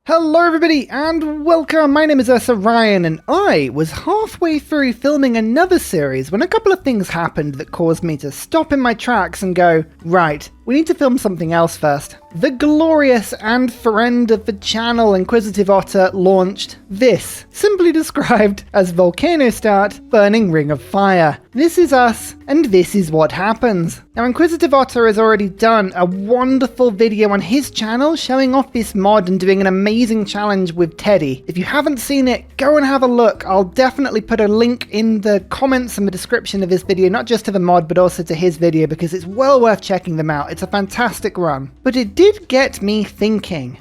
Hello everybody and welcome, my name is Ursa and I was halfway through filming another series when a couple of things happened that caused me to stop in my tracks and go, right, we need to film something else first. The glorious and friend of the channel Inquisitive Otter launched this, simply described as Volcano Start Burning Ring of Fire. This is us, and this is what happens. Now Inquisitive Otter has already done a wonderful video on his channel showing off this mod and doing an amazing challenge with Teddy. If you haven't seen it, go and have a look. I'll definitely put a link in the comments and the description of this video, not just to the mod but also to his video, because it's well worth checking them out. It's a fantastic run. But it did get me thinking,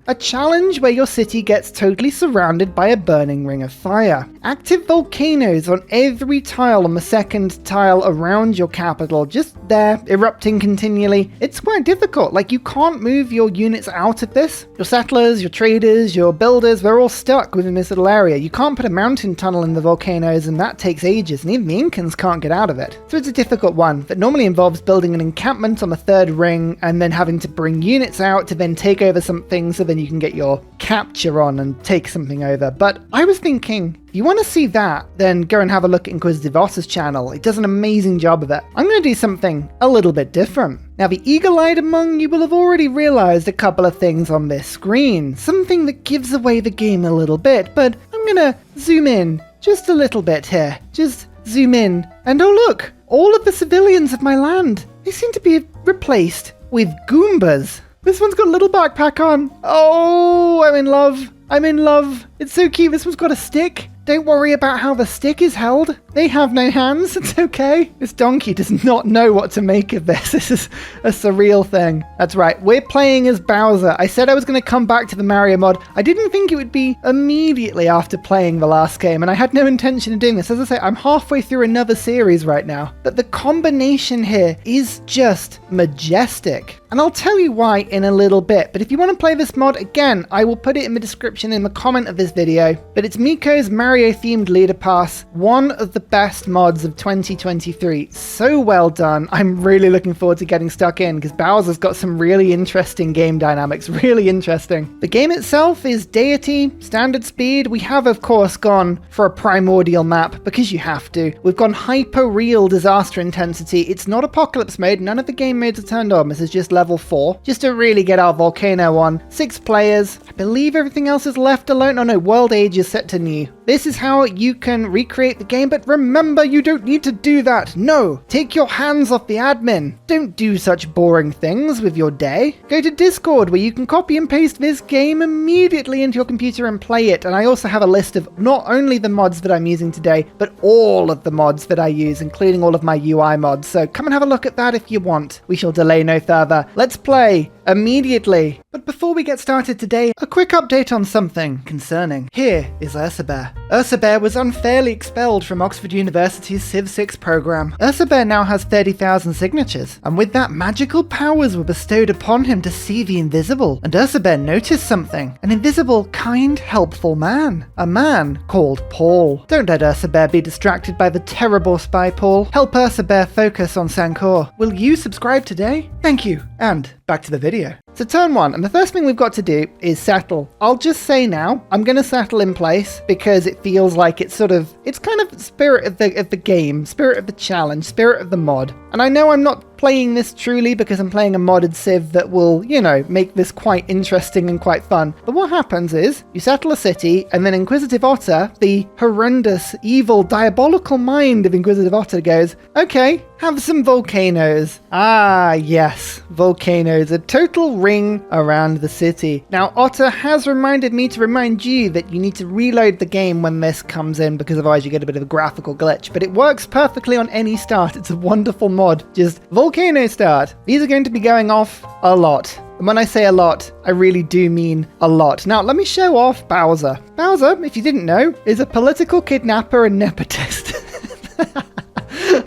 a challenge where your city gets totally surrounded by a burning ring of fire. Active volcanoes on every tile on the second tile around your capital, just there, erupting continually. It's quite difficult, like you can't move your units out of this. Your settlers, your traders, your builders, they're all stuck within this little area. You can't put a mountain tunnel in the volcanoes and that takes ages, and even the Incans can't get out of it. So it's a difficult one that normally involves building an encampment on the third ring and then having to bring units out to then take over something so then you can get your capture on and take something over. But I was thinking, if you want to see that, then go and have a look at Inquisitive Otter's channel. It does an amazing job of it. I'm going to do something a little bit different. Now, the eagle-eyed among you will have already realized a couple of things on this screen. Something that gives away the game a little bit, but I'm going to zoom in just a little bit here. Just zoom in. And oh look, all of the civilians of my land, they seem to be replaced with Goombas. This one's got a little backpack on. Oh, I'm in love. I'm in love. It's so cute. This one's got a stick. Don't worry about how the stick is held. They have no hands. It's okay. This donkey does not know what to make of this. This is a surreal thing. That's right. We're playing as Bowser. I said I was going to come back to the Mario mod. I didn't think it would be immediately after playing the last game, and I had no intention of doing this. As I say, I'm halfway through another series right now. But the combination here is just majestic. And I'll tell you why in a little bit. But if you want to play this mod, again, I will put it in the description in the comment of this video. But it's Miko's Mario-themed leader pass, one of the best mods of 2023. So well done. I'm really looking forward to getting stuck in because Bowser's got some really interesting game dynamics. Really interesting. The game itself is Deity, standard speed. We have, of course, gone for a primordial map because you have to. We've gone hyper-real disaster intensity. It's not apocalypse mode. None of the game modes are turned on. This is just level 4, just to really get our volcano on. 6 players. I believe everything else is left alone. Oh no, world age is set to new. This is how you can recreate the game, but remember, you don't need to do that. No, take your hands off the admin. Don't do such boring things with your day. Go to Discord where you can copy and paste this game immediately into your computer and play it. And I also have a list of not only the mods that I'm using today, but all of the mods that I use, including all of my UI mods. So come and have a look at that if you want. We shall delay no further. Let's play immediately. But before we get started today, a quick update on something concerning. Here is Ursa Bear. Ursa Bear was unfairly expelled from Oxford University's Civ 6 program. Ursa Bear now has 30,000 signatures, and with that, magical powers were bestowed upon him to see the invisible. And Ursa Bear noticed something. An invisible, kind, helpful man. A man called Paul. Don't let Ursa Bear be distracted by the terrible spy Paul. Help Ursa Bear focus on Sankor. Will you subscribe today? Thank you, and back to the video. So turn 1, and the first thing we've got to do is settle. I'll just say now, I'm going to settle in place because it feels like it's kind of spirit of the game, spirit of the challenge, spirit of the mod. And I know I'm not playing this truly because I'm playing a modded Civ that will, make this quite interesting and quite fun. But what happens is, you settle a city, and then Inquisitive Otter, the horrendous, evil, diabolical mind of Inquisitive Otter goes, okay, have some volcanoes. Ah, yes, volcanoes, a total ring around the city. Now, Otter has reminded me to remind you that you need to reload the game when this comes in because otherwise you get a bit of a graphical glitch. But it works perfectly on any start. It's a wonderful mod. Just volcano start. These are going to be going off a lot. And when I say a lot, I really do mean a lot. Now, let me show off Bowser. Bowser, if you didn't know, is a political kidnapper and nepotist.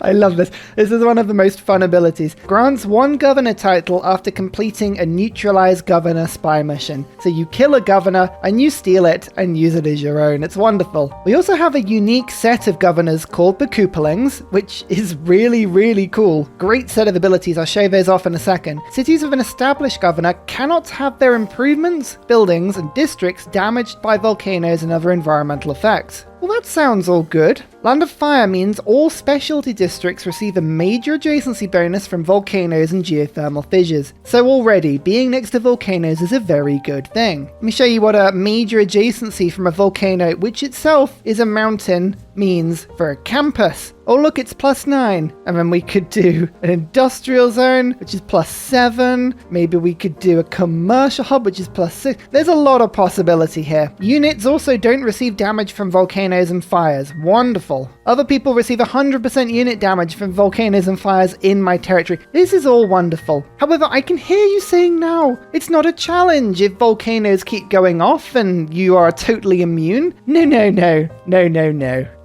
I love this. This is one of the most fun abilities. Grants 1 governor title after completing a neutralize governor spy mission. So you kill a governor and you steal it and use it as your own. It's wonderful. We also have a unique set of governors called the Koopalings, which is really, really cool. Great set of abilities. I'll show those off in a second. Cities with an established governor cannot have their improvements, buildings, and districts damaged by volcanoes and other environmental effects. Well, that sounds all good. Land of Fire means all specialty districts receive a major adjacency bonus from volcanoes and geothermal fissures. So already, being next to volcanoes is a very good thing. Let me show you what a major adjacency from a volcano, which itself is a mountain, means for a campus. Oh look, it's +9. And then we could do an industrial zone, which is +7. Maybe we could do a commercial hub, which is +6. There's a lot of possibility here. Units also don't receive damage from volcanoes and fires. Wonderful. Other people receive 100% unit damage from volcanoes and fires in my territory. This is all wonderful. However, I can hear you saying now, it's not a challenge if volcanoes keep going off and you are totally immune. No.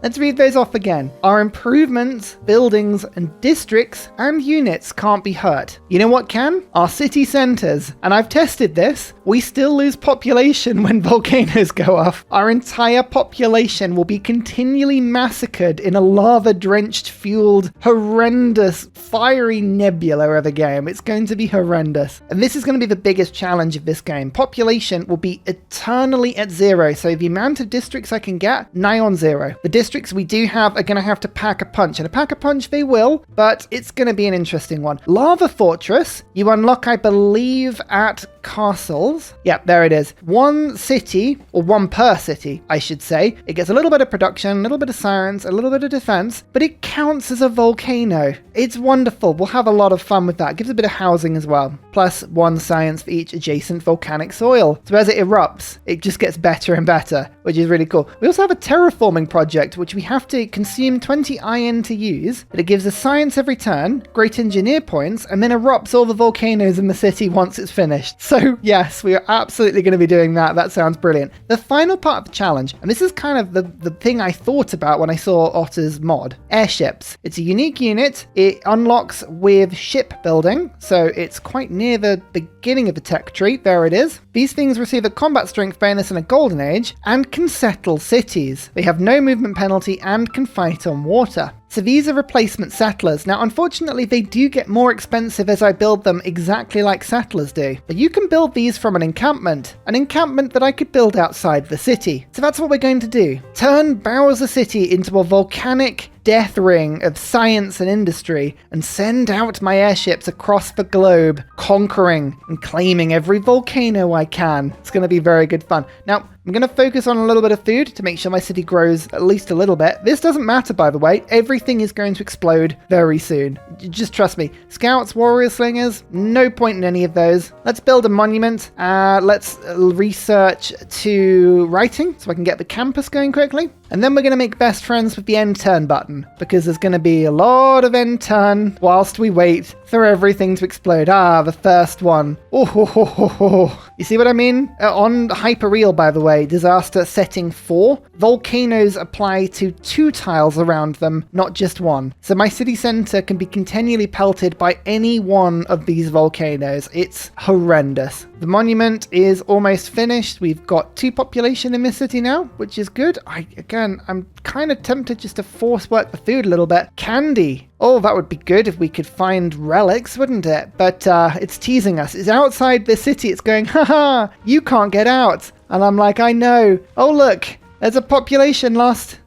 Let's read those off again. Our improvements, buildings, and districts and units can't be hurt. You know what can? Our city centers. And I've tested this. We still lose population when volcanoes go off. Our entire population will be continually massacred in a lava-drenched, fueled, horrendous, fiery nebula of a game. It's going to be horrendous. And this is going to be the biggest challenge of this game. Population will be eternally at 0. So the amount of districts I can get, nigh on 0. The districts we do have are going to have to pack a punch, and a pack a punch they will, but it's going to be an interesting one. Lava Fortress, you unlock, I believe, at castles. Yep, there it is. 1 city, or 1 per city, I should say. It gets a little bit of production, a little bit of science, a little bit of defense, but it counts as a volcano. It's wonderful. We'll have a lot of fun with that. It gives a bit of housing as well. Plus 1 science for each adjacent volcanic soil. So as it erupts, it just gets better and better, which is really cool. We also have a terraforming project, which we have to consume 20 iron to use, but it gives us science every turn, great engineer points, and then erupts all the volcanoes in the city once it's finished. So yes, we are absolutely going to be doing that. That sounds brilliant. The final part of the challenge, and this is kind of the thing I thought about when I saw Otter's mod, airships. It's a unique unit. It unlocks with shipbuilding, so it's quite near the beginning of the tech tree. There it is. These things receive a combat strength bonus in a golden age and can settle cities. They have no movement penalty and can fight on water. So these are replacement settlers. Now, unfortunately, they do get more expensive as I build them exactly like settlers do. But you can build these from an encampment that I could build outside the city. So that's what we're going to do. Turn Bowser City into a volcanic death ring of science and industry and send out my airships across the globe, conquering and claiming every volcano I can. It's going to be very good fun. Now, I'm going to focus on a little bit of food to make sure my city grows at least a little bit. This doesn't matter, by the way. Everything is going to explode very soon. Just trust me. Scouts, warrior slingers, no point in any of those. Let's build a monument. Let's research to writing so I can get the campus going quickly. And then we're going to make best friends with the end turn button, because there's going to be a lot of end turn whilst we wait for everything to explode. The first one. You see what I mean? On Hyperreal, by the way, disaster setting 4, volcanoes apply to 2 tiles around them, not just 1. So my city center can be continually pelted by any one of these volcanoes. It's horrendous. The monument is almost finished. We've got 2 population in this city now, which is good. I'm kind of tempted just to force work the food a little bit. Candy. Oh, that would be good if we could find relics, wouldn't it? But it's teasing us. It's outside the city. It's going, haha, you can't get out. And I'm like, I know. Oh, look, there's a population lost.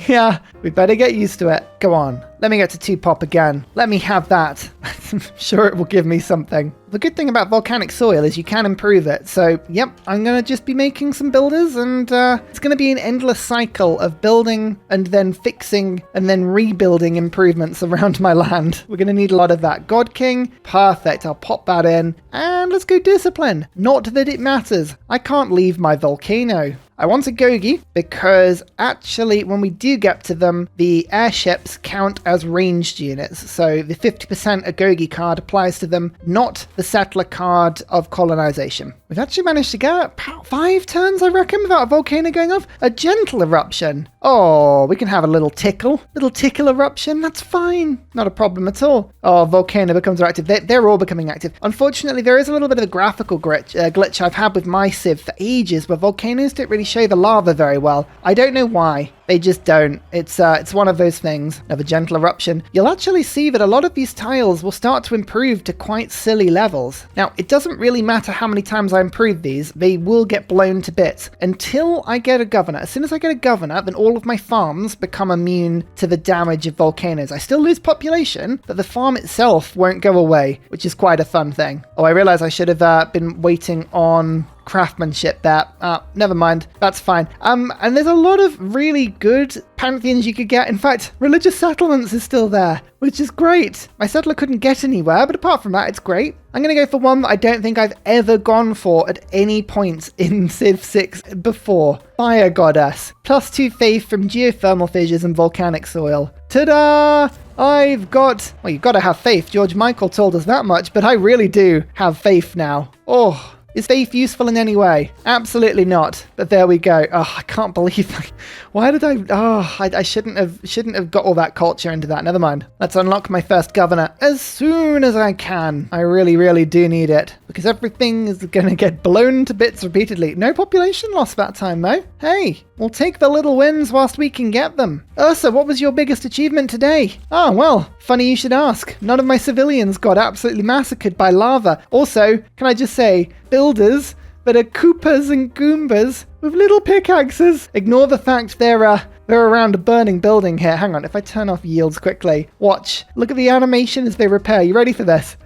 Yeah, we better get used to it. Go on. Let me get to 2 pop again. Let me have that. I'm sure it will give me something. The good thing about volcanic soil is you can improve it. So, yep, I'm going to just be making some builders, and it's going to be an endless cycle of building and then fixing and then rebuilding improvements around my land. We're going to need a lot of that. God King, perfect. I'll pop that in. And let's go discipline. Not that it matters. I can't leave my volcano. I want a Gogi because actually when we do get to them, the airships count as ranged units. So the 50% Agogi card applies to them, not the settler card of colonization. We've actually managed to get 5 turns, I reckon, without a volcano going off. A gentle eruption. Oh, we can have a little tickle eruption. That's fine. Not a problem at all. Oh, volcano becomes active. They're all becoming active. Unfortunately, there is a little bit of a graphical glitch I've had with my Civ for ages, where volcanoes don't really show the lava very well. I don't know why. They just don't. It's one of those things. Of a gentle eruption. You'll actually see that a lot of these tiles will start to improve to quite silly levels. Now, it doesn't really matter how many times I improve these. They will get blown to bits until I get a governor. As soon as I get a governor, then all of my farms become immune to the damage of volcanoes. I still lose population, but the farm itself won't go away, which is quite a fun thing. Oh, I realize I should have been waiting on craftsmanship there. Never mind. That's fine. And there's a lot of really good pantheons you could get. In fact, religious settlements is still there, which is great. My settler couldn't get anywhere, but apart from that, it's great. I'm going to go for one that I don't think I've ever gone for at any point in Civ 6 before. Fire Goddess. +2 faith from geothermal fissures and volcanic soil. Ta-da! I've got... Well, you've got to have faith. George Michael told us that much, but I really do have faith now. Oh... Is faith useful in any way? Absolutely not. But there we go. Oh, I can't believe that. Why did I... Oh, I shouldn't have got all that culture into that. Never mind. Let's unlock my first governor as soon as I can. I really, really do need it. Because everything is going to get blown to bits repeatedly. No population loss that time, though. Hey, we'll take the little wins whilst we can get them. Ursa, what was your biggest achievement today? Oh, well, funny you should ask. None of my civilians got absolutely massacred by lava. Also, can I just say... builders that are Koopas and Goombas with little pickaxes. Ignore the fact they're around a burning building here. Hang on, if I turn off yields quickly. Watch. Look at the animation as they repair. You ready for this?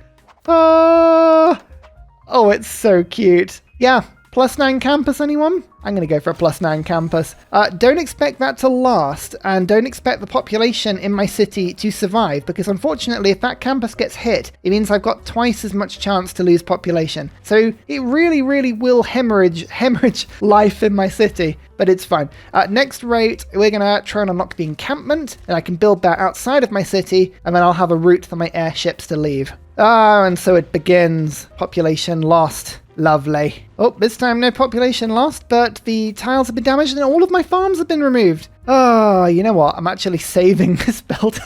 Oh, it's so cute. Yeah. +9 campus, anyone? I'm going to go for a +9 campus. Don't expect that to last, and don't expect the population in my city to survive, because unfortunately, if that campus gets hit, it means I've got twice as much chance to lose population. So it really, really will hemorrhage life in my city, but it's fine. Next rate, we're going to try and unlock the encampment, and I can build that outside of my city, and then I'll have a route for my airships to leave. And so it begins. Population lost. Lovely. Oh, this time no population lost, but the tiles have been damaged and all of my farms have been removed. Oh, you know what? I'm actually saving this build.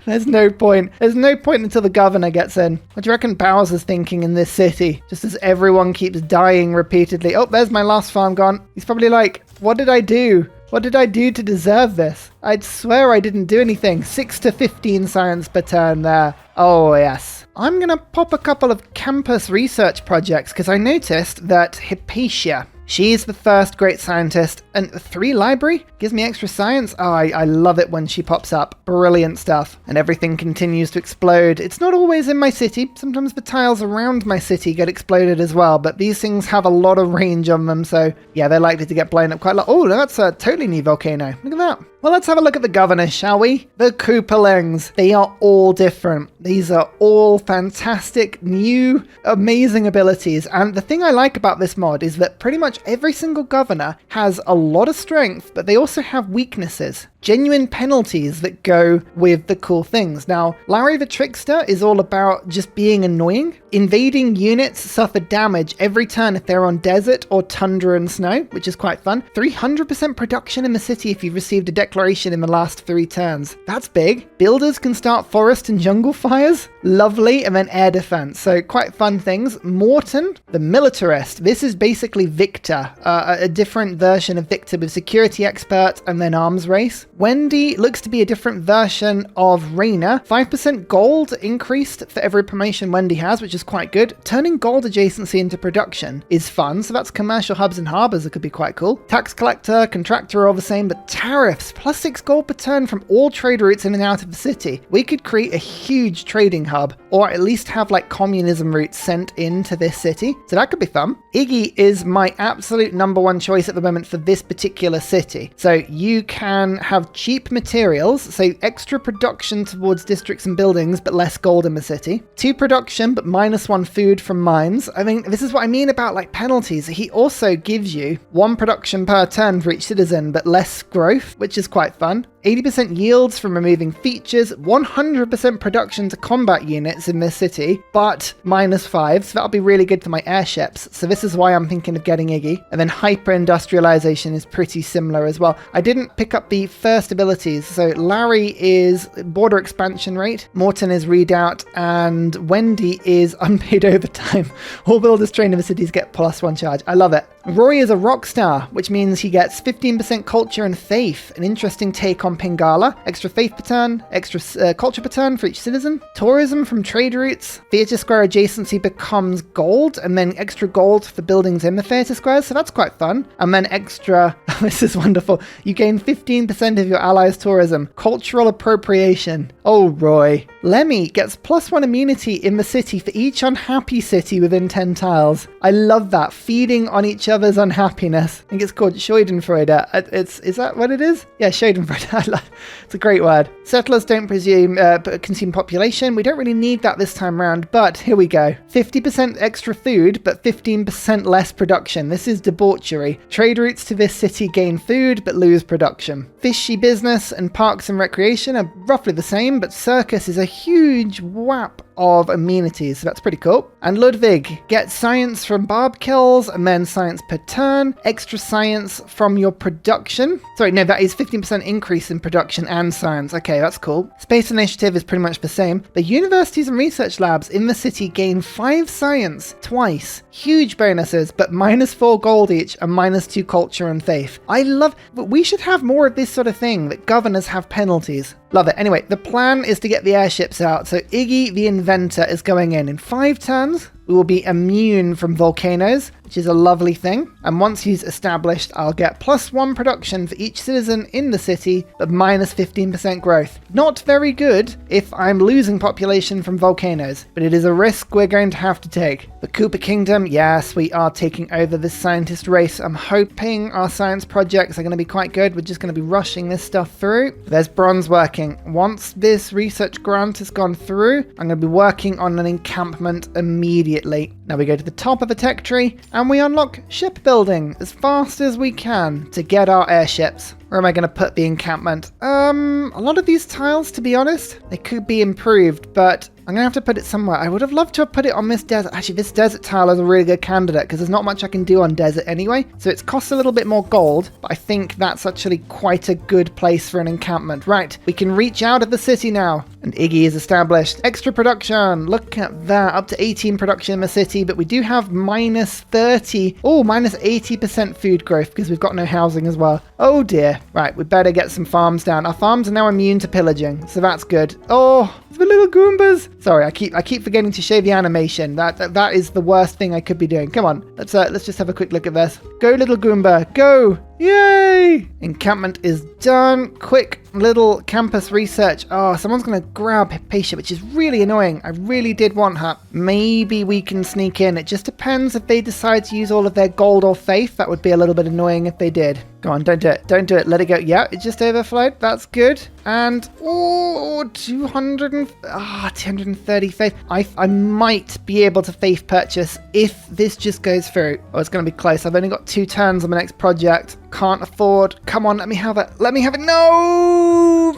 There's no point. There's no point until the governor gets in. What do you reckon Bowser's thinking in this city? Just as everyone keeps dying repeatedly. Oh, there's my last farm gone. He's probably like, what did I do? What did I do to deserve this? I'd swear I didn't do anything. 6 to 15 science per turn there. Oh, yes. I'm going to pop a couple of campus research projects because I noticed that Hypatia, she's the first great scientist, and 3 library gives me extra science. Oh, I love it when she pops up. Brilliant stuff. And everything continues to explode. It's not always in my city. Sometimes the tiles around my city get exploded as well, but these things have a lot of range on them, so yeah, they're likely to get blown up quite a lot. Oh, that's a totally new volcano. Look at that. Well, let's have a look at the governors, shall we? The Koopalings. They are all different. These are all fantastic, new, amazing abilities. And the thing I like about this mod is that pretty much every single governor has a lot of strength, but they also have weaknesses. Genuine penalties that go with the cool things. Now, Larry the Trickster is all about just being annoying. Invading units suffer damage every turn if they're on desert or tundra and snow, which is quite fun. 300% production in the city if you've received a declaration in the last 3 turns. That's big. Builders can start forest and jungle fires. Lovely. And then air defense. So quite fun things. Morton, the militarist. This is basically Victor, a different version of Victor with security expert and then arms race. Wendy looks to be a different version of Raina. 5% gold increased for every promotion Wendy has, which is quite good. Turning gold adjacency into production is fun, so that's commercial hubs and harbors that could be quite cool. Tax collector, contractor are all the same, but tariffs, +6 gold per turn from all trade routes in and out of the city. We could create a huge trading hub, or at least have like communism routes sent into this city, so that could be fun. Iggy is my absolute #1 choice at the moment for this particular city. So you can have cheap materials, so extra production towards districts and buildings, but less gold in the city. 2 production, but -1 food from mines. I mean, this is what I mean about like penalties. He also gives you 1 production per turn for each citizen, but less growth, which is quite fun. 80% yields from removing features, 100% production to combat units in this city, but -5, so that'll be really good for my airships. So this is why I'm thinking of getting Iggy. And then hyper-industrialization is pretty similar as well. I didn't pick up the first abilities, so Larry is border expansion rate, Morton is redoubt, and Wendy is unpaid overtime. All builders trained in the cities get +1 charge. I love it. Roy is a rock star, which means he gets 15% culture and faith, an interesting take on Pingala, extra faith per turn, extra culture per turn for each citizen, tourism from trade routes, theatre square adjacency becomes gold, and then extra gold for buildings in the theatre squares, so that's quite fun. And then extra, this is wonderful, you gain 15% of your allies' tourism, cultural appropriation. Oh, Roy. Lemmy gets +1 immunity in the city for each unhappy city within 10 tiles. I love that, feeding on each other's unhappiness. I think it's called Schadenfreude. Is that what it is? Yeah, Schadenfreude. It's a great word. Settlers don't consume population. We don't really need that this time round, but here we go. 50% extra food, but 15% less production. This is debauchery. Trade routes to this city gain food, but lose production. Fishy business and parks and recreation are roughly the same, but circus is a huge whap of amenities, so that's pretty cool. And Ludwig gets science from barb kills, and then science per turn, extra science from your production. Sorry, no, that is 15% increase in production and science. Okay, that's cool. Space initiative is pretty much the same. The universities and research labs in the city gain 5 science twice. Huge bonuses, but -4 gold each and -2 culture and faith. I love, but we should have more of this sort of thing, that governors have penalties. Love it. Anyway, the plan is to get the airships out. So Iggy the Inventor is going in 5 turns. We will be immune from volcanoes, which is a lovely thing. And once he's established, I'll get +1 production for each citizen in the city, but -15% growth. Not very good if I'm losing population from volcanoes, but it is a risk we're going to have to take. The Cooper Kingdom, yes, we are taking over this scientist race. I'm hoping our science projects are going to be quite good. We're just going to be rushing this stuff through. There's bronze working. Once this research grant has gone through, I'm going to be working on an encampment immediately. Now we go to the top of the tech tree and we unlock shipbuilding as fast as we can to get our airships. Where am I going to put the encampment? A lot of these tiles, to be honest, they could be improved, but I'm going to have to put it somewhere. I would have loved to have put it on this desert. Actually, this desert tile is a really good candidate because there's not much I can do on desert anyway. So it costs a little bit more gold, but I think that's actually quite a good place for an encampment. Right, we can reach out of the city now. And Iggy is established. Extra production. Look at that. Up to 18 production in the city, but we do have -30. Oh, -80% food growth because we've got no housing as well. Oh dear. Right, we better get some farms down. Our farms are now immune to pillaging, so that's good. Oh, the little Goombas. Sorry, I keep forgetting to show the animation. That is the worst thing I could be doing. Come on, let's just have a quick look at this. Go, little Goomba, go! Yay! Encampment is done. Quick little campus research. Oh, someone's going to grab Hypatia, which is really annoying. I really did want her. Maybe we can sneak in. It just depends if they decide to use all of their gold or faith. That would be a little bit annoying if they did. Go on, don't do it. Don't do it. Let it go. Yeah, it just overflowed. That's good. And, oh, 230 faith. I might be able to faith purchase if this just goes through. Oh, it's going to be close. I've only got 2 turns on the next project. Can't afford. Come on, let me have it. Let me have it. No!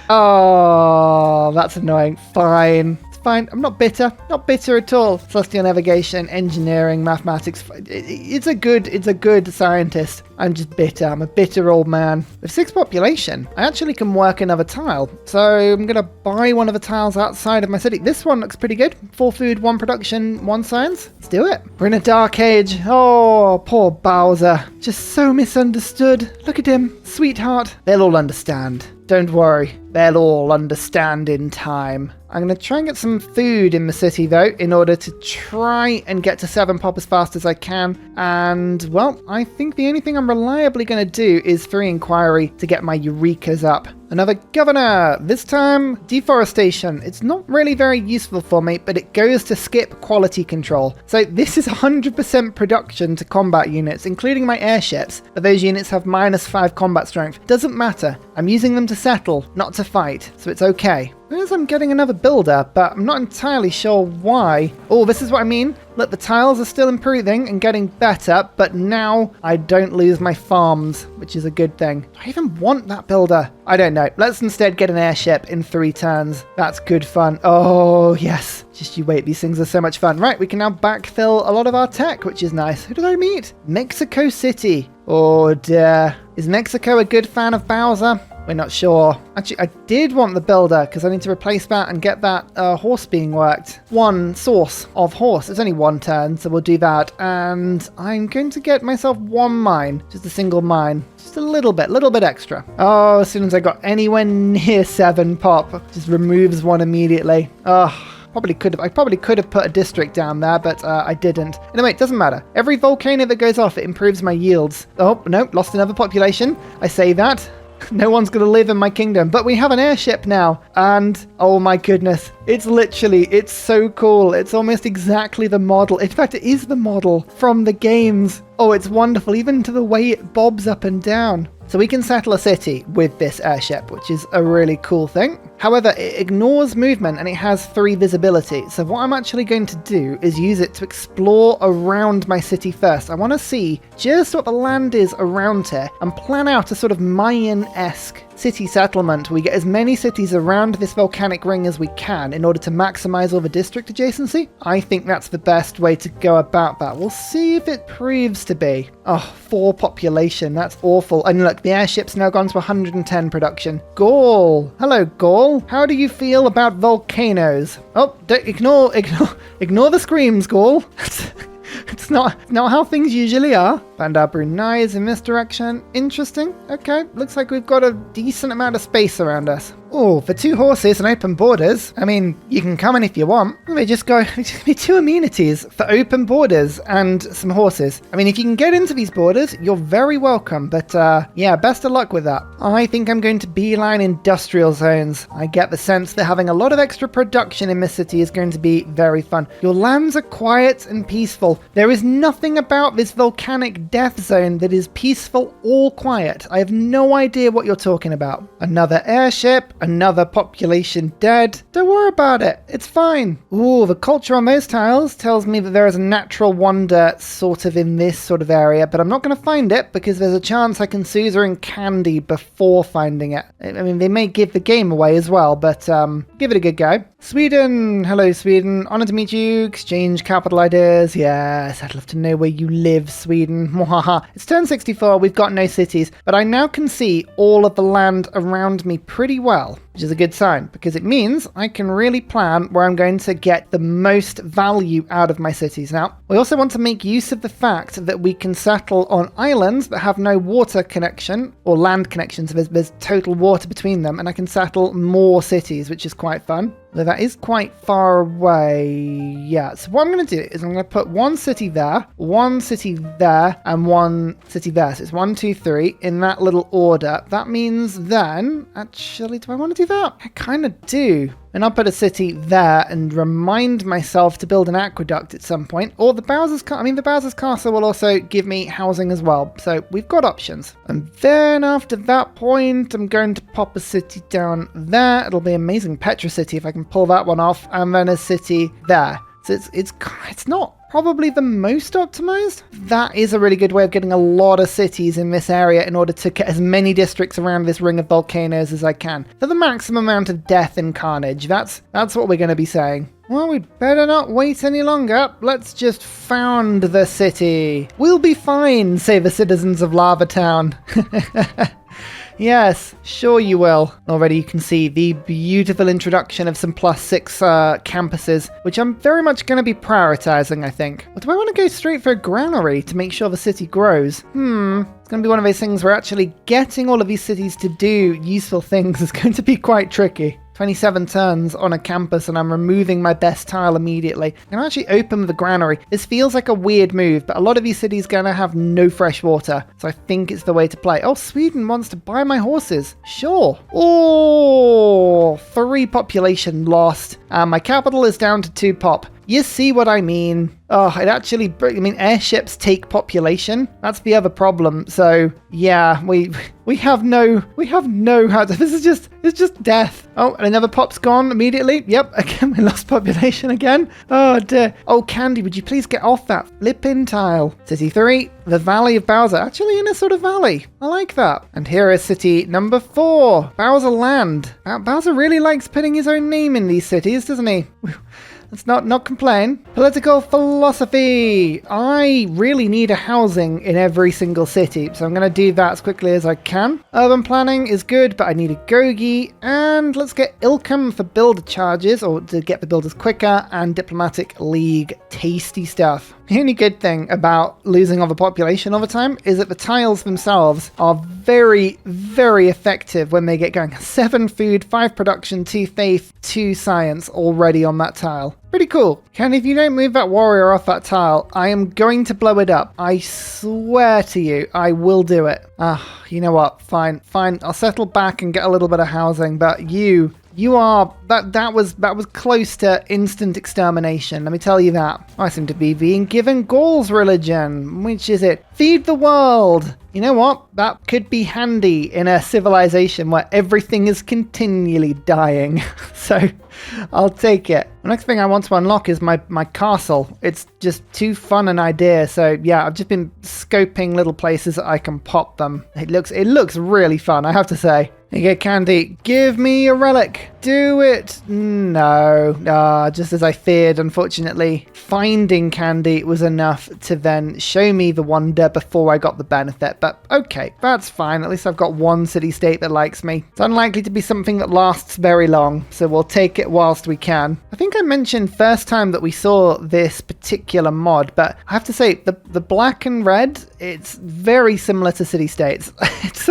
Oh, that's annoying. Fine. Fine. I'm not bitter. Not bitter at all. Celestial navigation, engineering, mathematics. It's a good scientist. I'm just bitter. I'm a bitter old man. With 6 population, I actually can work another tile. So I'm going to buy one of the tiles outside of my city. This one looks pretty good. 4 food, 1 production, 1 science. Let's do it. We're in a dark age. Oh, poor Bowser. Just so misunderstood. Look at him. Sweetheart. They'll all understand. Don't worry. They'll all understand in time. I'm going to try and get some food in the city, though, in order to try and get to 7 pop as fast as I can. And, well, I think the only thing I'm reliably going to do is 3 inquiry to get my Eurekas up. Another governor, this time deforestation. It's not really very useful for me, but it goes to skip quality control. So this is 100% production to combat units, including my airships, but those units have -5 combat strength. Doesn't matter. I'm using them to settle, not to fight, so it's okay. Notice I'm getting another builder, but I'm not entirely sure why. Oh, this is what I mean. Look, the tiles are still improving and getting better, but now I don't lose my farms, which is a good thing. Do I even want that builder? I don't know. Let's instead get an airship in 3 turns. That's good fun. Oh, yes. Just you wait. These things are so much fun. Right, we can now backfill a lot of our tech, which is nice. Who did I meet? Mexico City. Oh, dear. Is Mexico a good fan of Bowser? We're not sure. Actually, I did want the builder because I need to replace that and get that horse being worked. 1 source of horse. It's only 1 turn, so we'll do that. And I'm going to get myself 1 mine. Just a single mine. Just a little bit extra. Oh, as soon as I got anywhere near 7 pop, just removes 1 immediately. Oh. I probably could have put a district down there, but I didn't. Anyway, it doesn't matter. Every volcano that goes off, it improves my yields. Oh, no, lost another population. I say that. No one's going to live in my kingdom, but we have an airship now. And, oh my goodness, it's so cool. It's almost exactly the model. In fact, it is the model from the games. Oh, it's wonderful, even to the way it bobs up and down. So we can settle a city with this airship, which is a really cool thing. However, it ignores movement and it has 3 visibility. So what I'm actually going to do is use it to explore around my city first. I want to see just what the land is around here and plan out a sort of Mayan-esque city settlement. We get as many cities around this volcanic ring as we can in order to maximize all the district adjacency. I think that's the best way to go about that. We'll see if it proves to be. Oh, 4 population. That's awful. And look, the airship's now gone to 110 production. Gaul. Hello, Gaul. How do you feel about volcanoes? Oh, don't ignore the screams, Gaul. It's not how things usually are. Bandar Brunei is in this direction. Interesting. Okay, looks like we've got a decent amount of space around us. Oh, for 2 horses and open borders. I mean, you can come in if you want. They just be 2 amenities for open borders and some horses. I mean, if you can get into these borders, you're very welcome. But yeah, best of luck with that. I think I'm going to beeline industrial zones. I get the sense that having a lot of extra production in this city is going to be very fun. Your lands are quiet and peaceful. There is nothing about this volcanic death zone that is peaceful or quiet. I have no idea what you're talking about. Another airship. Another population dead. Don't worry about it. It's fine. Ooh, the culture on those tiles tells me that there is a natural wonder sort of in this sort of area, but I'm not going to find it because there's a chance I can Suzer and Candy before finding it. I mean, they may give the game away as well, but give it a good go. Sweden. Hello, Sweden. Honored to meet you. Exchange capital ideas. Yes, I'd love to know where you live, Sweden. It's turn 64. We've got no cities, but I now can see all of the land around me pretty well, which is a good sign because it means I can really plan where I'm going to get the most value out of my cities. Now, we also want to make use of the fact that we can settle on islands that have no water connection or land connection, so there's total water between them, and I can settle more cities, which is quite fun. Though that is quite far away. Yeah, so what I'm going to do is I'm going to put 1 city there, 1 city there, and 1 city there. So it's 1, 2, 3 in that little order. That means then, actually, do I want to do that? I kind of do. And I'll put a city there and remind myself to build an aqueduct at some point. Or the Bowser's Castle will also give me housing as well. So we've got options. And then after that point, I'm going to pop a city down there. It'll be amazing Petra City if I can pull that one off. And then a city there. So it's not probably the most optimized. That is a really good way of getting a lot of cities in this area in order to get as many districts around this ring of volcanoes as I can. For the maximum amount of death and carnage. That's what we're going to be saying. Well, we better not wait any longer. Let's just found the city. We'll be fine, say the citizens of Lava Town. Yes, sure you will. Already you can see the beautiful introduction of some +6 campuses, which I'm very much going to be prioritizing, I think. Or do I want to go straight for a granary to make sure the city grows? It's going to be one of those things where actually getting all of these cities to do useful things is going to be quite tricky. 27 turns on a campus and I'm removing my best tile immediately. I'm going to actually open the granary. This feels like a weird move, but a lot of these cities are going to have no fresh water, so I think it's the way to play. Oh, Sweden wants to buy my horses. Sure. Oh, 3 population lost. My capital is down to 2 pop. You see what I mean? Oh, it actually, I mean, airships take population. That's the other problem. So yeah, we have no how to, it's just death. Oh, and another pop's gone immediately. Yep, again, we lost population again. Oh dear. Oh, Candy, would you please get off that flipping tile? City 3, the Valley of Bowser. Actually in a sort of valley. I like that. And here is city number 4, Bowser Land. Bowser really likes putting his own name in these cities, doesn't he? Let's not complain. Political philosophy. I really need a housing in every single city, so I'm going to do that as quickly as I can. Urban planning is good, but I need a Gogi. And let's get Ilkham for builder charges, or to get the builders quicker, and Diplomatic League. Tasty stuff. The only good thing about losing all the population over time is that the tiles themselves are very, very effective when they get going. 7 food, 5 production, 2 faith, 2 science already on that tile. Pretty cool. Candy, if you don't move that warrior off that tile, I am going to blow it up. I swear to you, I will do it. You know what? Fine. I'll settle back and get a little bit of housing, but you are, that was close to instant extermination, let me tell you that. I seem to be being given Gaul's religion. Which is it? Feed the world. You know what? That could be handy in a civilization where everything is continually dying. So I'll take it. The next thing I want to unlock is my castle. It's just too fun an idea. So yeah, I've just been scoping little places that I can pop them. It looks really fun, I have to say. Okay, Candy, give me a relic. Do it. No. Just as I feared, unfortunately. Finding Candy was enough to then show me the wonder before I got the benefit. But okay, that's fine. At least I've got one city-state that likes me. It's unlikely to be something that lasts very long, so we'll take it whilst we can. I think I mentioned first time that we saw this particular mod, but I have to say, the black and red, it's very similar to city-states. It's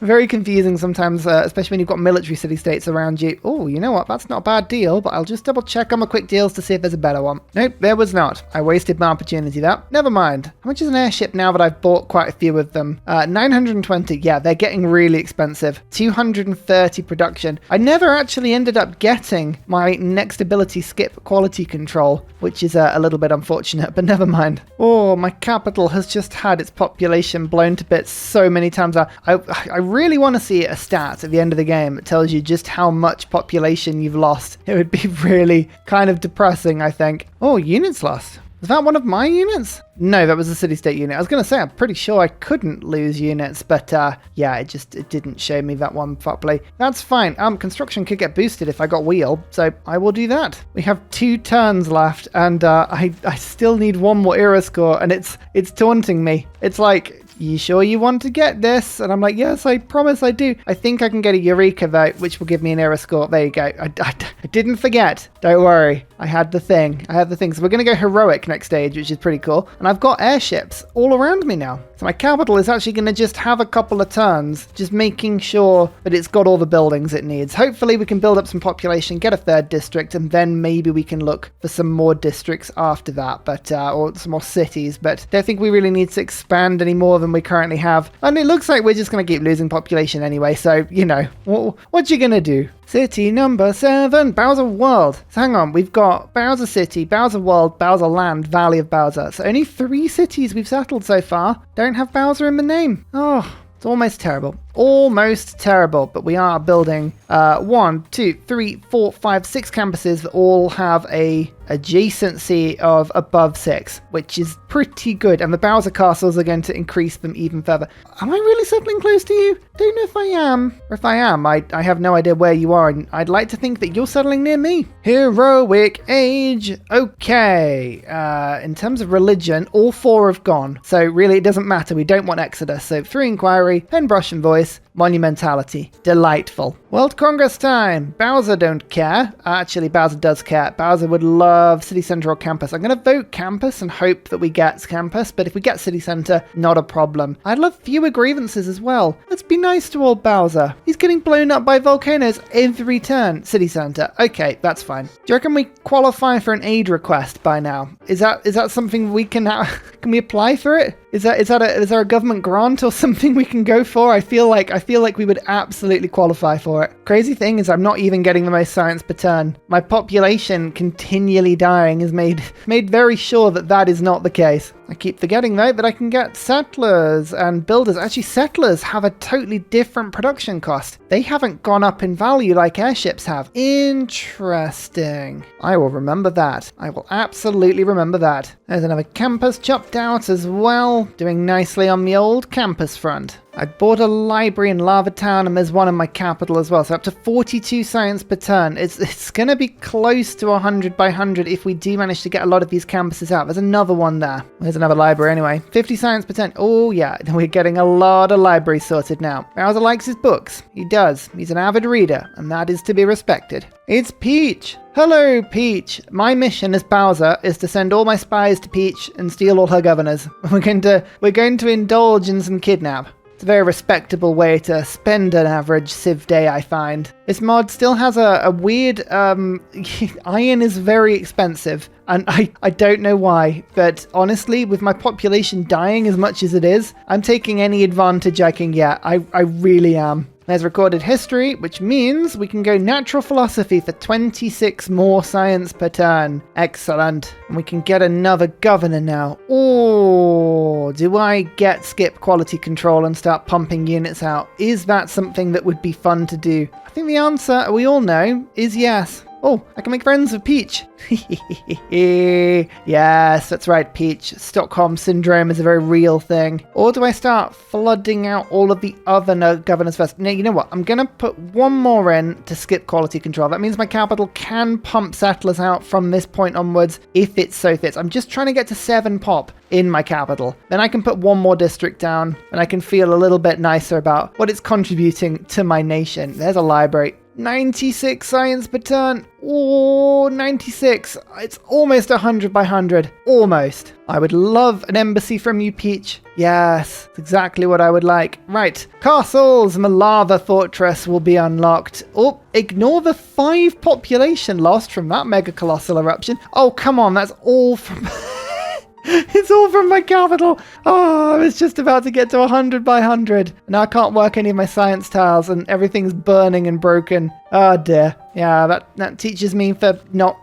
very confusing sometimes, especially when you've got military city-states around you. Oh, you know what? That's not a bad deal, but I'll just double check on my quick deals to see if there's a better one. Nope, there was not. I wasted my opportunity there. Never mind. How much is an airship now that I've bought quite a few of them? 920. Yeah, they're getting really expensive. 230 production. I never actually ended up getting my next ability skip quality control, which is a little bit unfortunate, but never mind. Oh, my capital has just had its population blown to bits so many times. I really want to see a stat at the end of the game that tells you just how much population you've lost. It would be really kind of depressing, I think. Oh, units lost. Was that one of my units? No, that was a city-state unit. I was going to say, I'm pretty sure I couldn't lose units, but yeah, it didn't show me that one properly. That's fine. Construction could get boosted if I got wheel, so I will do that. We have 2 turns left, and I still need 1 more era score, and it's taunting me. It's like, you sure you want to get this? And I'm like, yes, I promise I do. I think I can get a Eureka though, which will give me an era score. There you go. I didn't forget. Don't worry. I had the thing. So we're going to go heroic next stage, which is pretty cool. And I've got airships all around me now. So my capital is actually going to just have a couple of turns, just making sure that it's got all the buildings it needs. Hopefully we can build up some population, get a 3rd district, and then maybe we can look for some more districts after that, but or some more cities. But don't think we really need to expand any more than we currently have. And it looks like we're just going to keep losing population anyway, so, you know, what you going to do? City number 7, Bowser World. So hang on, we've got Bowser City, Bowser World, Bowser Land, Valley of Bowser. So only 3 cities we've settled so far don't have Bowser in the name. Oh, it's almost terrible. Almost terrible, but we are building 1, 2, 3, 4, 5, 6 campuses that all have a adjacency of above 6, which is pretty good, and the Bowser castles are going to increase them even further. Am I really settling close to you? Don't know if I am, or if I am, I have no idea where you are, and I'd like to think that you're settling near me. Heroic Age. Okay, in terms of religion, all 4 have gone, so really it doesn't matter. We don't want Exodus, so 3 Inquiry, Penbrush and Voice, Monumentality. Delightful. World Congress time. Bowser don't care. Actually, Bowser does care. Bowser would love City Center or Campus. I'm going to vote Campus and hope that we get Campus, but if we get City Center, not a problem. I'd love fewer grievances as well. Let's be nice to old Bowser. He's getting blown up by volcanoes every turn. City Center. Okay, that's fine. Do you reckon we qualify for an aid request by now? Is that something we can can we apply for it? Is there a government grant or something we can go for? I feel like feel like we would absolutely qualify for it. Crazy thing is I'm not even getting the most science per turn. My population continually dying has made very sure that that is not the case. I keep forgetting though that I can get settlers and builders. Actually, settlers have a totally different production cost. They haven't gone up in value like airships have. Interesting. I will remember that. I will absolutely remember that. There's another campus chopped out as well. Doing nicely on the old campus front. I bought a library in Lava Town and there's one in my capital as well. So up to 42 science per turn. It's going to be close to 100 by 100 if we do manage to get a lot of these campuses out. There's another one there. There's another library anyway. 50 science per turn. Oh yeah, we're getting a lot of libraries sorted now. Bowser likes his books. He does. He's an avid reader and that is to be respected. It's Peach. Hello, Peach. My mission as Bowser is to send all my spies to Peach and steal all her governors. We're going to indulge in some kidnap. It's a very respectable way to spend an average Civ day, I find. This mod still has a weird... iron is very expensive, and I don't know why, but honestly, with my population dying as much as it is, I'm taking any advantage I can get. I really am. There's recorded history, which means we can go natural philosophy for 26 more science per turn. Excellent. And we can get another governor now. Oh, do I get skip quality control and start pumping units out? Is that something that would be fun to do? I think the answer, we all know, is yes. Oh, I can make friends with Peach. Yes, that's right, Peach. Stockholm Syndrome is a very real thing. Or do I start flooding out all of the other governors first? No, you know what? I'm going to put one more in to skip quality control. That means my capital can pump settlers out from this point onwards if it so fits. I'm just trying to get to 7 pop in my capital. Then I can put one more district down and I can feel a little bit nicer about what it's contributing to my nation. There's a library. 96 science per turn. Oh, 96. It's almost 100 by 100. Almost. I would love an embassy from you, Peach. Yes, that's exactly what I would like. Right. Castles and the lava fortress will be unlocked. Oh, ignore the 5 population lost from that mega colossal eruption. Oh, come on. That's all from... It's all from my capital. Oh, I was just about to get to 100 by 100. Now I can't work any of my science tiles and everything's burning and broken. Oh dear. Yeah, that teaches me for not,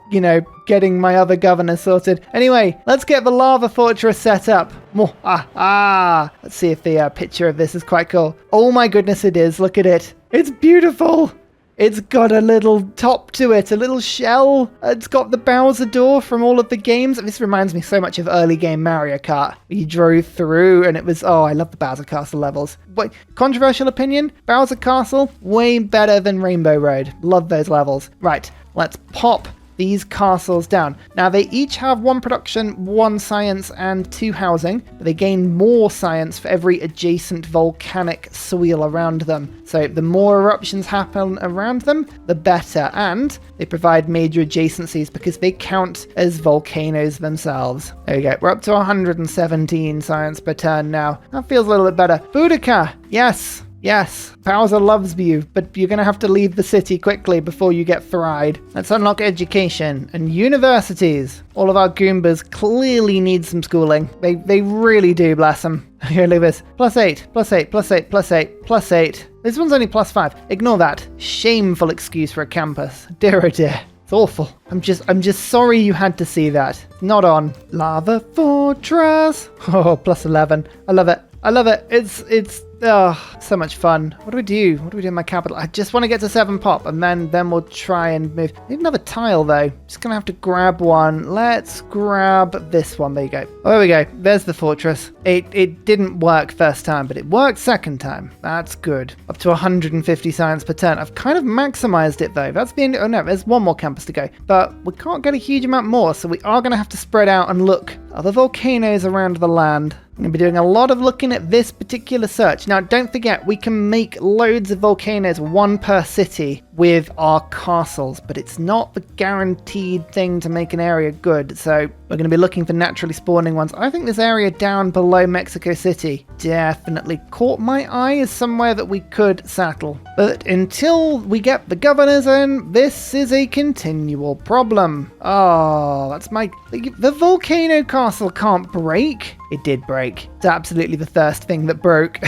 getting my other governor sorted. Anyway, let's get the lava fortress set up. Let's see if the picture of this is quite cool. Oh my goodness, it is. Look at it. It's beautiful. It's got a little top to it, a little shell. It's got the Bowser door from all of the games. This reminds me so much of early game Mario Kart. You drove through and it was, I love the Bowser Castle levels. But controversial opinion, Bowser Castle, way better than Rainbow Road. Love those levels. Right, let's pop these castles down. Now they each have 1 production, 1 science, and 2 housing, but they gain more science for every adjacent volcanic soil around them. So the more eruptions happen around them, the better, and they provide major adjacencies because they count as volcanoes themselves. There we go. We're up to 117 science per turn now. That feels a little bit better. Boudica! Yes! Yes, Bowser loves you, but you're going to have to leave the city quickly before you get fried. Let's unlock education and universities. All of our Goombas clearly need some schooling. They really do, bless them. Here, look at this. +8, +8, +8, +8, +8. This one's only +5. Ignore that. Shameful excuse for a campus. Dear oh dear. It's awful. I'm just sorry you had to see that. Not on. Lava Fortress. Oh, +11. I love it. I love it. It's so much fun. What do we do? What do we do in my capital? I just want to get to 7 pop and then we'll try and move. I need another tile though. Just gonna have to grab one. Let's grab this one. There you go. Oh, there we go. There's the fortress. It didn't work first time, but it worked second time. That's good. Up to 150 science per turn. I've kind of maximized it though. That's being, oh no, there's one more campus to go. But we can't get a huge amount more, so we are gonna have to spread out and look. Other volcanoes around the land. I'm going to be doing a lot of looking at this particular search. Now, don't forget, we can make loads of volcanoes, 1 per city, with our castles, but it's not the guaranteed thing to make an area good. So we're going to be looking for naturally spawning ones. I think this area down below Mexico City definitely caught my eye as somewhere that we could settle. But until we get the governors in, this is a continual problem. Oh, that's the volcano castle can't break. It did break. It's absolutely the first thing that broke.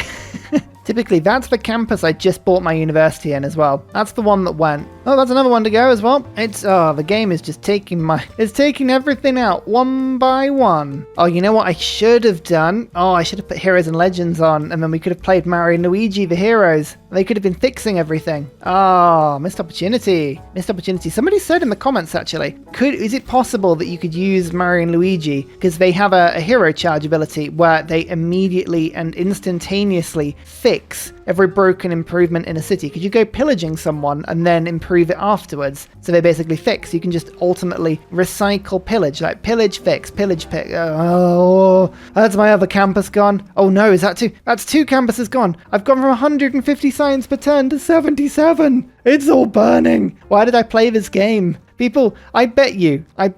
Typically, that's the campus I just bought my university in as well. That's the one that went. Oh, that's another one to go as well. The game is just it's taking everything out one by one. Oh, you know what I should have done? Oh, I should have put Heroes and Legends on, and then we could have played Mario and Luigi, the heroes. They could have been fixing everything. Oh, missed opportunity. Missed opportunity. Somebody said in the comments, actually, is it possible that you could use Mario and Luigi, because they have a hero charge ability where they immediately and instantaneously fix every broken improvement in a city? Could you go pillaging someone and then improve it afterwards? So they basically fix. You can just ultimately recycle pillage, like pillage, fix, pillage, pick. Oh, that's my other campus gone. Oh no, is that two? That's two campuses gone. I've gone from 150 science per turn to 77. It's all burning. Why did I play this game? People, I bet you, I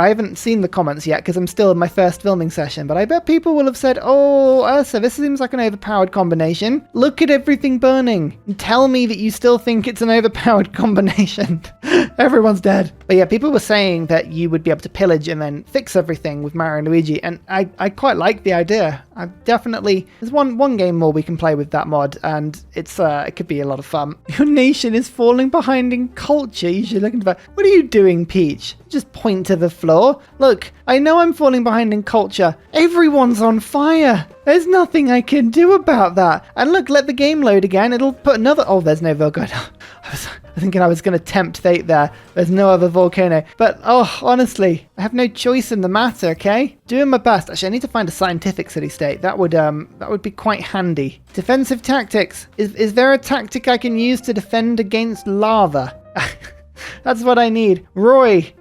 haven't seen the comments yet because I'm still in my first filming session, but I bet people will have said, oh, Ursa, this seems like an overpowered combination. Look at everything burning. And tell me that you still think it's an overpowered combination. Everyone's dead. But yeah, people were saying that you would be able to pillage and then fix everything with Mario and Luigi, and I quite like the idea. There's one game more we can play with that mod, and it could be a lot of fun. Your nation is falling behind in culture. You should look into that. What are you doing, Peach? Just point to the floor. Look, I know I'm falling behind in culture. Everyone's on fire. There's nothing I can do about that. And look, let the game load again. It'll put another... Oh, there's no volcano. I was thinking I was going to tempt fate there. There's no other volcano. But, oh, honestly, I have no choice in the matter, okay? Doing my best. Actually, I need to find a scientific city-state. That would be quite handy. Defensive tactics. Is there a tactic I can use to defend against lava? That's what I need. Roy,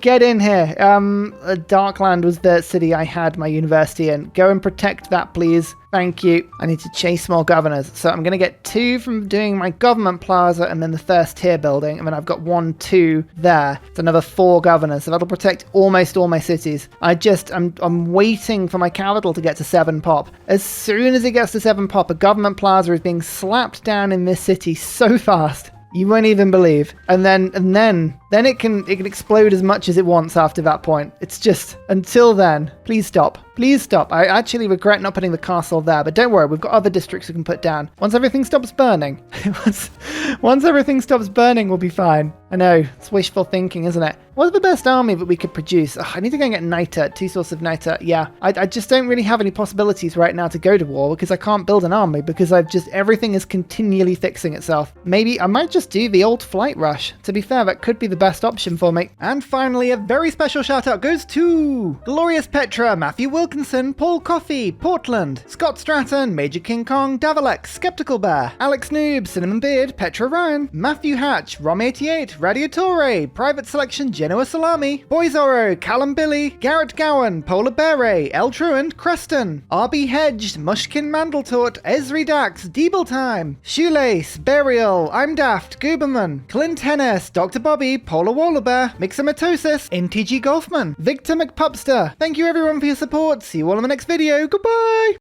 get in here. Darkland was the city I had my university in. Go and protect that, please. Thank you. I need to chase more governors. So I'm going to get 2 from doing my government plaza and then the first tier building. And then I've got 1, 2 there. It's another 4 governors. So that'll protect almost all my cities. I'm waiting for my capital to get to 7 pop. As soon as it gets to 7 pop, a government plaza is being slapped down in this city so fast. You won't even believe. And then it can explode as much as it wants after that point. It's just, until then, please stop. Please stop. I actually regret not putting the castle there, but don't worry, we've got other districts we can put down. Once everything stops burning, once everything stops burning, we'll be fine. I know, it's wishful thinking, isn't it? What's the best army that we could produce? I need to go and get niter, 2 sources of niter. Yeah, I just don't really have any possibilities right now to go to war because I can't build an army because everything is continually fixing itself. Maybe I might just do the old flight rush. To be fair, that could be the best option for me. And finally, a very special shout out goes to Glorious Petra, Matthew Wilkinson, Paul Coffey, Portland, Scott Stratton, Major King Kong, Davalex, Skeptical Bear, Alex Noob, Cinnamon Beard, Petra Ryan, Matthew Hatch, Rom88, Radiatore, Private Selection, Genoa Salami, Boyzoro, Callum Billy, Garrett Gowan, Polar Beret, El Truant, Creston, RB Hedged, Mushkin Mandletort, Esri Dax, Deeble Time, Shoelace, Burial, I'm Daft, Gooberman, Clint Hennis, Dr. Bobby, Polar Wallabear, Mixomatosis, NTG Golfman, Victor McPupster. Thank you everyone for your support. See you all in the next video. Goodbye!